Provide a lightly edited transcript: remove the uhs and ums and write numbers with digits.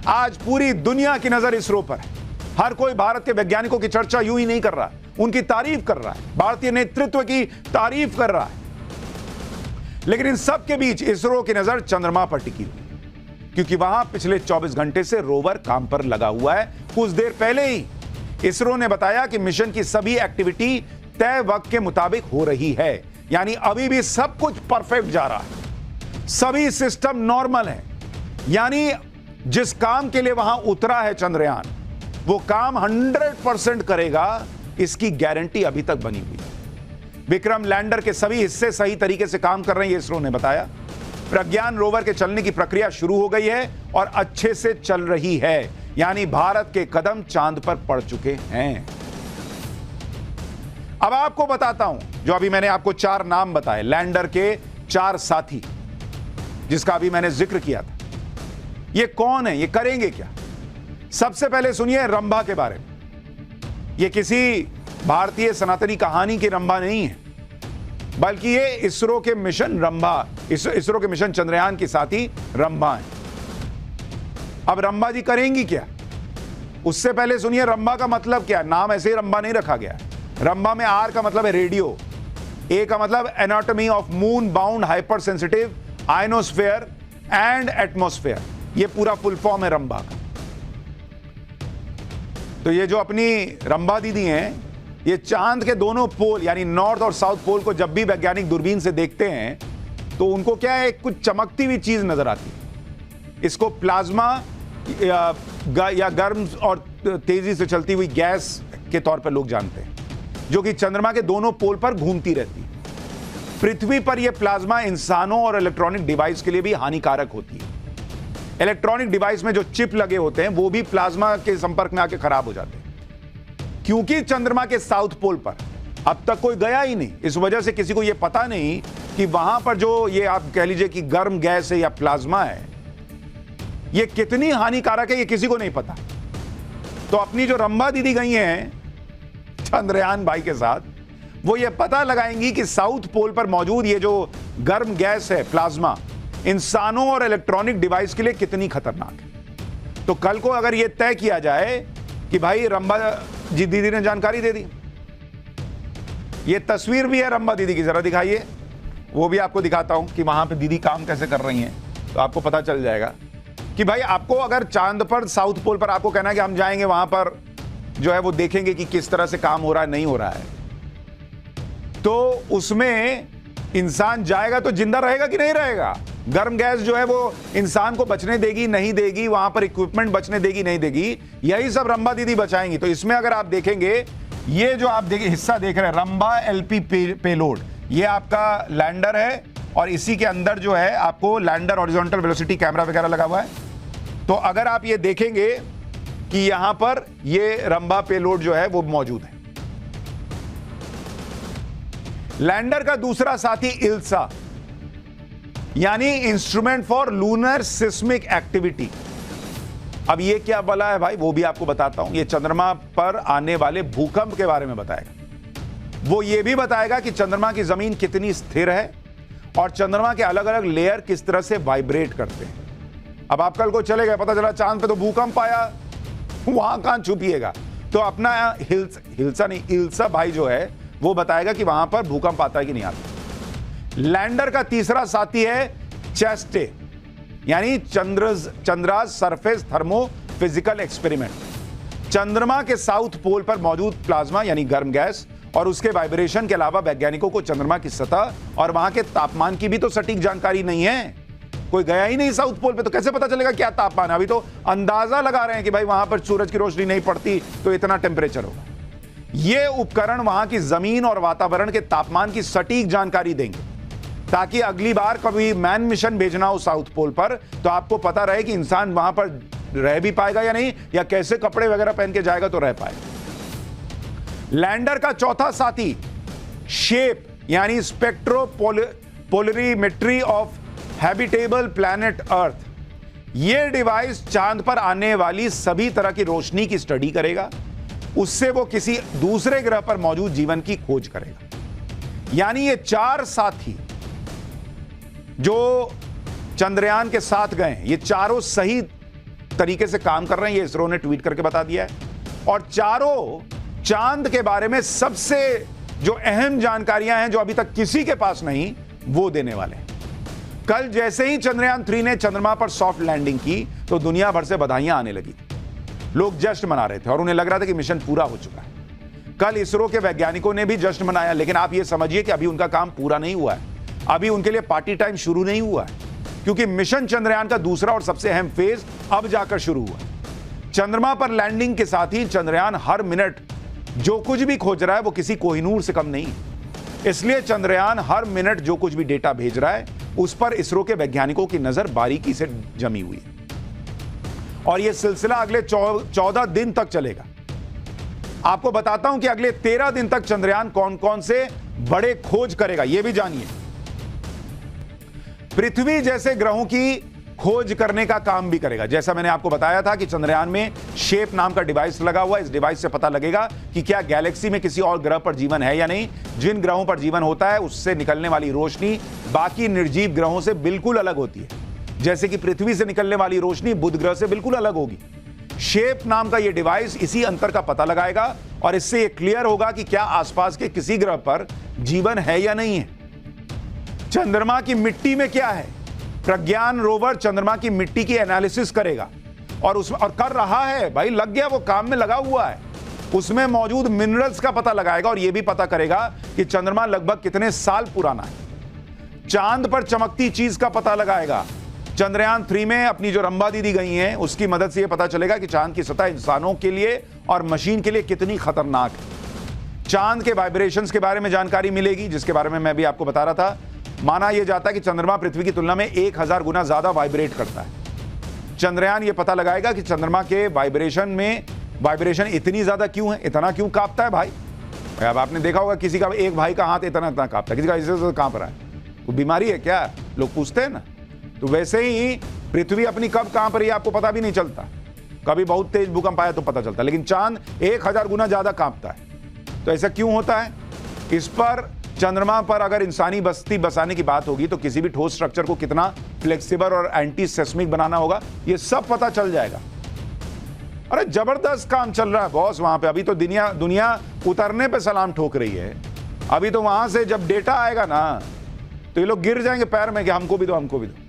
आज पूरी दुनिया की नजर इसरो पर है। हर कोई भारत के वैज्ञानिकों की चर्चा यूं ही नहीं कर रहा, उनकी तारीफ कर रहा है, भारतीय नेतृत्व की तारीफ कर रहा है। लेकिन इन सब के बीच इसरो की नजर चंद्रमा पर टिकी हुई है, क्योंकि वहां पिछले 24 घंटे से रोवर काम पर लगा हुआ है। कुछ देर पहले ही इसरो ने बताया कि मिशन की सभी एक्टिविटी तय वक्त के मुताबिक हो रही है, यानी अभी भी सब कुछ परफेक्ट जा रहा है, सभी सिस्टम नॉर्मल है। यानी जिस काम के लिए वहां उतरा है चंद्रयान, वो काम 100% करेगा, इसकी गारंटी अभी तक बनी हुई है। विक्रम लैंडर के सभी हिस्से सही तरीके से काम कर रहे हैं, इसरो ने बताया। प्रज्ञान रोवर के चलने की प्रक्रिया शुरू हो गई है और अच्छे से चल रही है, यानी भारत के कदम चांद पर पड़ चुके हैं। अब आपको बताता हूं, जो अभी मैंने आपको 4 नाम बताए, लैंडर के 4 साथी जिसका अभी मैंने जिक्र किया था, ये कौन है, ये करेंगे क्या। सबसे पहले सुनिए रंभा के बारे में। ये किसी भारतीय सनातनी कहानी की रंभा नहीं है, बल्कि ये इसरो के मिशन रंभा, इसरो के मिशन चंद्रयान की साथी रंभा है। अब रंभा जी करेंगी क्या, उससे पहले सुनिए रंभा का मतलब क्या। नाम ऐसे ही रंभा नहीं रखा गया। रंभा में आर का मतलब है रेडियो, ए का मतलब anatomy of moon bound hyper sensitive ionosphere and atmosphere, ये पूरा फुल फॉर्म है रंभा का। तो ये जो अपनी रंभा दीदी हैं, ये चांद के दोनों पोल यानी नॉर्थ और साउथ पोल को जब भी वैज्ञानिक दूरबीन से देखते हैं तो उनको क्या है, कुछ चमकती हुई चीज नजर आती है। इसको प्लाज्मा या गर्म और तेजी से चलती हुई गैस के तौर पर लोग जानते हैं, जो कि चंद्रमा के दोनों पोल पर घूमती रहती है। पृथ्वी पर यह प्लाज्मा इंसानों और इलेक्ट्रॉनिक डिवाइस के लिए भी हानिकारक होती है। इलेक्ट्रॉनिक डिवाइस में जो चिप लगे होते हैं वो भी प्लाज्मा के संपर्क में आके खराब हो जाते हैं। क्योंकि चंद्रमा के साउथ पोल पर अब तक कोई गया ही नहीं, इस वजह से किसी को यह पता नहीं कि वहां पर जो ये आप कह लीजिए कि गर्म गैस है या प्लाज्मा है, ये कितनी हानिकारक है, ये किसी को नहीं पता। तो अपनी जो रंभा दीदी गई हैं चंद्रयान भाई के साथ, वो ये पता लगाएंगी कि साउथ पोल पर मौजूद ये जो गर्म गैस है प्लाज्मा, इंसानों और इलेक्ट्रॉनिक डिवाइस के लिए कितनी खतरनाक है। तो कल को अगर यह तय किया जाए कि भाई रंभा जी दीदी ने जानकारी दे दी, ये तस्वीर भी है रंभा दीदी की, जरा दिखाइए, वो भी आपको दिखाता हूं कि वहां पे दीदी काम कैसे कर रही हैं, तो आपको पता चल जाएगा कि भाई आपको अगर चांद पर साउथ पोल पर आपको कहना है कि हम जाएंगे वहां पर जो है वो देखेंगे कि किस तरह से काम हो रहा है, नहीं हो रहा है, तो उसमें इंसान जाएगा तो जिंदा रहेगा कि नहीं रहेगा। गर्म गैस जो है वो इंसान को बचने देगी नहीं देगी, वहां पर इक्विपमेंट बचने देगी नहीं देगी, यही सब रंभा दीदी बचाएंगी। तो इसमें अगर आप देखेंगे, ये जो आप देखिए हिस्सा देख रहे हैं रंभा एलपी पेलोड, ये आपका लैंडर है और इसी के अंदर जो है आपको लैंडर हॉरिजॉन्टल वेलोसिटी कैमरा वगैरह लगा हुआ है। तो अगर आप ये देखेंगे कि यहां पर ये रंभा पेलोड जो है वो मौजूद है। लैंडर का दूसरा साथी इल्सा, यानी instrument for lunar seismic activity. अब ये क्या बला है भाई, वो भी आपको बताता हूं। ये चंद्रमा पर आने वाले भूकंप के बारे में बताएगा। वो ये भी बताएगा कि चंद्रमा की जमीन कितनी स्थिर है और चंद्रमा के अलग अलग लेयर किस तरह से वाइब्रेट करते हैं। अब आप कल को चले गए, पता चला चांद पे तो भूकंप आया, वहां कहां छुपिएगा। तो अपना इल्सा भाई जो है वो बताएगा कि वहां पर भूकंप आता है कि नहीं आता। लैंडर का तीसरा साथी है चेस्टे, यानी Chandra's surface thermo physical experiment. चंद्रमा के साउथ पोल पर मौजूद प्लाज्मा यानी गर्म गैस और उसके वाइब्रेशन के अलावा वैज्ञानिकों को चंद्रमा की सतह और वहां के तापमान की भी तो सटीक जानकारी नहीं है। कोई गया ही नहीं साउथ पोल पे, तो कैसे पता चलेगा क्या तापमान है। अभी तो अंदाजा लगा रहे हैं कि भाई वहां पर सूरज की रोशनी नहीं पड़ती तो इतना टेम्परेचर होगा। ये उपकरण वहां की जमीन और वातावरण के तापमान की सटीक जानकारी देंगे, ताकि अगली बार कभी मैन मिशन भेजना हो साउथ पोल पर तो आपको पता रहे कि इंसान वहां पर रह भी पाएगा या नहीं, या कैसे कपड़े वगैरह पहन के जाएगा तो रह पाएगा। लैंडर का चौथा साथी शेप, यानी spectropolarimetry of habitable planet earth. यह डिवाइस चांद पर आने वाली सभी तरह की रोशनी की स्टडी करेगा, उससे वो किसी दूसरे ग्रह पर मौजूद जीवन की खोज करेगा। यानी ये 4 साथी जो चंद्रयान के साथ गए, ये चारों सही तरीके से काम कर रहे हैं, ये इसरो ने ट्वीट करके बता दिया है। और चारों चांद के बारे में सबसे जो अहम जानकारियां हैं जो अभी तक किसी के पास नहीं, वो देने वाले हैं। कल जैसे ही चंद्रयान 3 ने चंद्रमा पर सॉफ्ट लैंडिंग की तो दुनिया भर से बधाइयां आने लगी। लोग जश्न मना रहे थे और उन्हें लग रहा था कि मिशन पूरा हो चुका है। कल इसरो के वैज्ञानिकों ने भी जश्न मनाया, लेकिन आप यह समझिए कि अभी उनका काम पूरा नहीं हुआ है। अभी उनके लिए पार्टी टाइम शुरू नहीं हुआ है, क्योंकि मिशन चंद्रयान का दूसरा और सबसे अहम फेज अब जाकर शुरू हुआ। चंद्रमा पर लैंडिंग के साथ ही चंद्रयान हर मिनट जो कुछ भी खोज रहा है वो किसी कोहिनूर से कम नहीं। इसलिए चंद्रयान हर मिनट जो कुछ भी डेटा भेज रहा है उस पर इसरो के वैज्ञानिकों की नजर बारीकी से जमी हुई है। और यह सिलसिला अगले 14 दिन तक चलेगा। आपको बताता हूं कि अगले 13 दिन तक चंद्रयान कौन कौन से बड़े खोज करेगा, यह भी जानिए। पृथ्वी जैसे ग्रहों की खोज करने का काम भी करेगा। जैसा मैंने आपको बताया था कि चंद्रयान में शेप नाम का डिवाइस लगा हुआ है। इस डिवाइस से पता लगेगा कि क्या गैलेक्सी में किसी और ग्रह पर जीवन है या नहीं। जिन ग्रहों पर जीवन होता है उससे निकलने वाली रोशनी बाकी निर्जीव ग्रहों से बिल्कुल अलग होती है। जैसे कि पृथ्वी से निकलने वाली रोशनी बुध ग्रह से बिल्कुल अलग होगी। शेप नाम का यह डिवाइस इसी अंतर का पता लगाएगा और इससे यह क्लियर होगा कि क्या आसपास के किसी ग्रह पर जीवन है या नहीं है। चंद्रमा की मिट्टी में क्या है, प्रज्ञान रोवर चंद्रमा की मिट्टी की एनालिसिस करेगा और कर रहा है भाई, लग गया, वो काम में लगा हुआ है। उसमें मौजूद मिनरल्स का पता लगाएगा और यह भी पता करेगा कि चंद्रमा लगभग कितने साल पुराना है। चांद पर चमकती चीज का पता लगाएगा। चंद्रयान 3 में अपनी जो रंबा दीदी गई हैं उसकी मदद से यह पता चलेगा कि चांद की सतह इंसानों के लिए और मशीन के लिए कितनी खतरनाक है। चांद के वाइब्रेशंस के बारे में जानकारी मिलेगी, जिसके बारे में मैं भी आपको बता रहा था। माना यह जाता है कि चंद्रमा पृथ्वी की तुलना में 1000 गुना ज्यादा वाइब्रेट करता है। चंद्रयान यह पता लगाएगा कि चंद्रमा के वाइब्रेशन इतनी ज्यादा क्यों है, इतना क्यों कांपता है भाई। अब आपने देखा होगा किसी का एक भाई का हाथ इतना कांपता है, किसी का इसे कांप रहा है, वो बीमारी है क्या, लोग पूछते हैं ना। तो वैसे ही पृथ्वी अपनी कब कांप रही है आपको पता भी नहीं चलता। कभी बहुत तेज भूकंप आया तो पता चलता, लेकिन चांद 1000 गुना ज्यादा कांपता है। तो ऐसा क्यों होता है? इस पर चंद्रमा पर अगर इंसानी बस्ती बसाने की बात होगी तो किसी भी ठोस स्ट्रक्चर को कितना फ्लेक्सिबल और एंटी सेस्मिक बनाना होगा, यह सब पता चल जाएगा। अरे जबरदस्त काम चल रहा है बॉस वहां पे। अभी तो दुनिया उतरने पे सलाम ठोक रही है। अभी तो वहां से जब डेटा आएगा ना तो ये लोग गिर जाएंगे पैर में कि हमको भी दो, हमको भी दो।